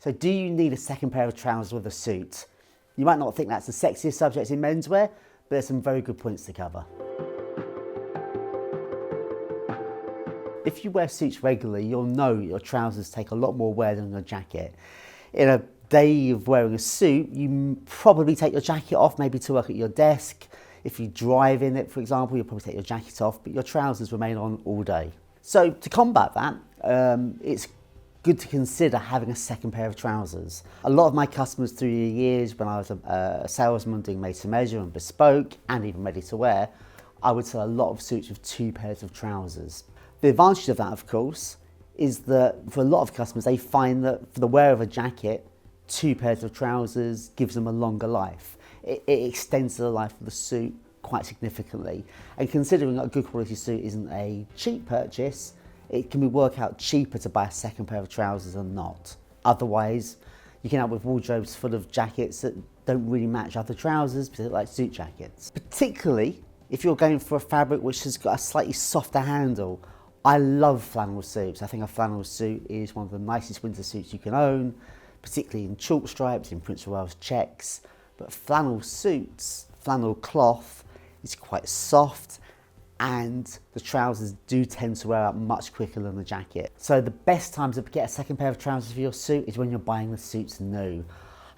So do you need a second pair of trousers with a suit? You might not think that's the sexiest subject in menswear, but there's some very good points to cover. If you wear suits regularly, you'll know your trousers take a lot more wear than your jacket. In a day of wearing a suit, you probably take your jacket off, maybe to work at your desk. If you drive in it, for example, you'll probably take your jacket off, but your trousers remain on all day. So to combat that, it's good to consider having a second pair of trousers. A lot of my customers through the years, when I was a salesman doing made to measure and bespoke and even ready to wear, I would sell a lot of suits with 2 pairs of trousers. The advantage of that, of course, is that for a lot of customers, they find that for the wear of a jacket, 2 pairs of trousers gives them a longer life. It extends the life of the suit quite significantly. And considering that a good quality suit isn't a cheap purchase, it can work out cheaper to buy a second pair of trousers than not. Otherwise, you can end up with wardrobes full of jackets that don't really match other trousers, particularly like suit jackets. Particularly if you're going for a fabric which has got a slightly softer handle. I love flannel suits. I think a flannel suit is one of the nicest winter suits you can own, particularly in chalk stripes, in Prince of Wales checks. But flannel suits, flannel cloth, is quite soft, and the trousers do tend to wear out much quicker than the jacket. So the best time to get a second pair of trousers for your suit is when you're buying the suits new.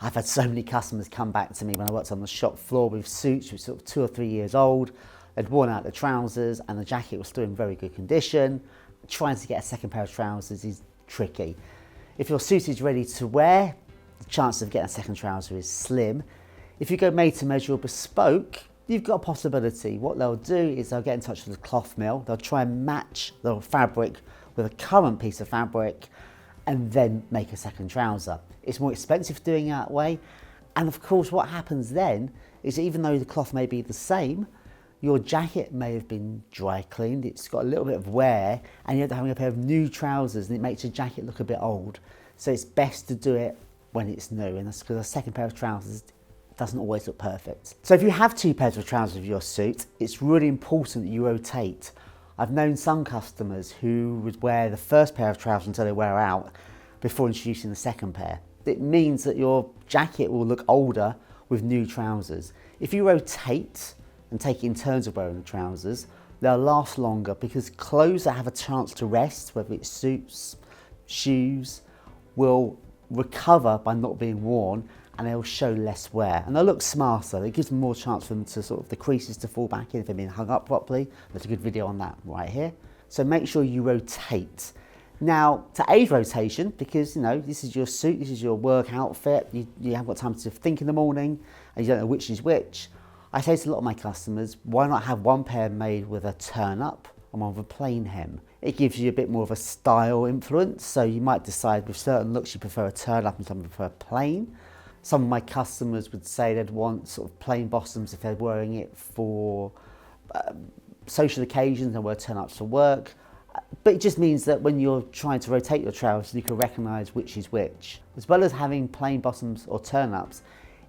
I've had so many customers come back to me when I worked on the shop floor with suits which were sort of 2 or 3 years old. They'd worn out the trousers and the jacket was still in very good condition. Trying to get a second pair of trousers is tricky. If your suit is ready to wear, the chance of getting a second trouser is slim. If you go made to measure or bespoke, you've got a possibility. What they'll do is they'll get in touch with the cloth mill, they'll try and match the fabric with a current piece of fabric and then make a second trouser. It's more expensive doing it that way. And of course what happens then is even though the cloth may be the same, your jacket may have been dry cleaned, it's got a little bit of wear, and you end up having a pair of new trousers and it makes your jacket look a bit old. So it's best to do it when it's new, and that's because a second pair of trousers doesn't always look perfect. So if you have 2 pairs of trousers of your suit, it's really important that you rotate. I've known some customers who would wear the first pair of trousers until they wear out before introducing the second pair. It means that your jacket will look older with new trousers. If you rotate and take it in turns of wearing the trousers, they'll last longer because clothes that have a chance to rest, whether it's suits, shoes, will recover by not being worn, and they'll show less wear and they'll look smarter. It gives them more chance for them to sort of the creases to fall back in if they've been hung up properly. There's a good video on that right here. So make sure you rotate. Now to aid rotation, because you know this is your suit, this is your work outfit, you haven't got time to think in the morning and you don't know which is which, I say to a lot of my customers, why not have 1 pair made with a turn up and one with a plain hem? It gives you a bit more of a style influence, so you might decide with certain looks you prefer a turn up and some prefer plain. Some of my customers would say they'd want sort of plain bottoms if they're wearing it for social occasions and wear turn ups for work. But it just means that when you're trying to rotate your trousers, you can recognise which is which. As well as having plain bottoms or turn ups,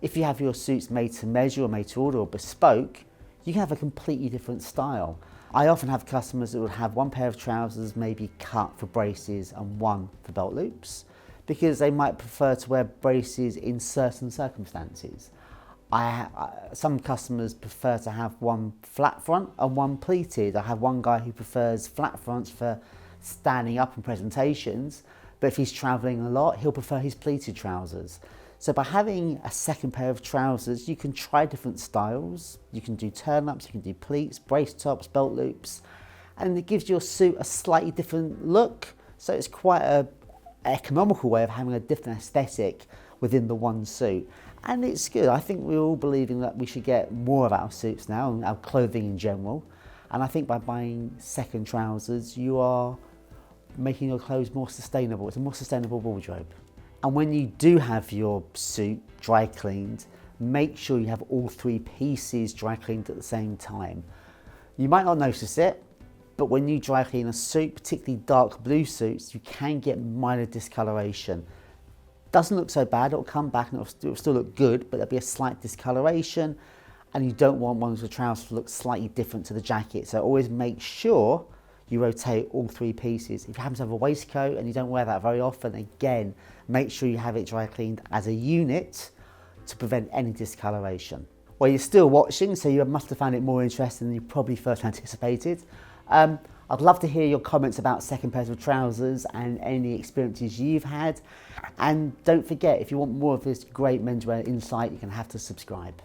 if you have your suits made to measure or made to order or bespoke, you can have a completely different style. I often have customers that would have 1 pair of trousers maybe cut for braces and 1 for belt loops, because they might prefer to wear braces in certain circumstances. Some customers prefer to have 1 flat front and 1 pleated. I have one guy who prefers flat fronts for standing up in presentations, but if he's traveling a lot, he'll prefer his pleated trousers. So by having a second pair of trousers, you can try different styles. You can do turn-ups, you can do pleats, brace tops, belt loops, and it gives your suit a slightly different look. So it's quite an economical way of having a different aesthetic within the one suit. And it's good. I think we're all believing that we should get more of our suits now and our clothing in general. And I think by buying second trousers, you are making your clothes more sustainable. It's a more sustainable wardrobe. And when you do have your suit dry cleaned, make sure you have all 3 pieces dry cleaned at the same time. You might not notice it, but when you dry clean a suit, particularly dark blue suits, you can get minor discoloration. Doesn't look so bad, it'll come back and it'll still look good, but there'll be a slight discoloration, and you don't want one of the trousers to look slightly different to the jacket. So always make sure you rotate all 3 pieces. If you happen to have a waistcoat and you don't wear that very often, again, make sure you have it dry cleaned as a unit to prevent any discoloration. Well, you're still watching, so you must have found it more interesting than you probably first anticipated. I'd love to hear your comments about second pairs of trousers and any experiences you've had. And don't forget, if you want more of this great menswear insight, you're going to have to subscribe.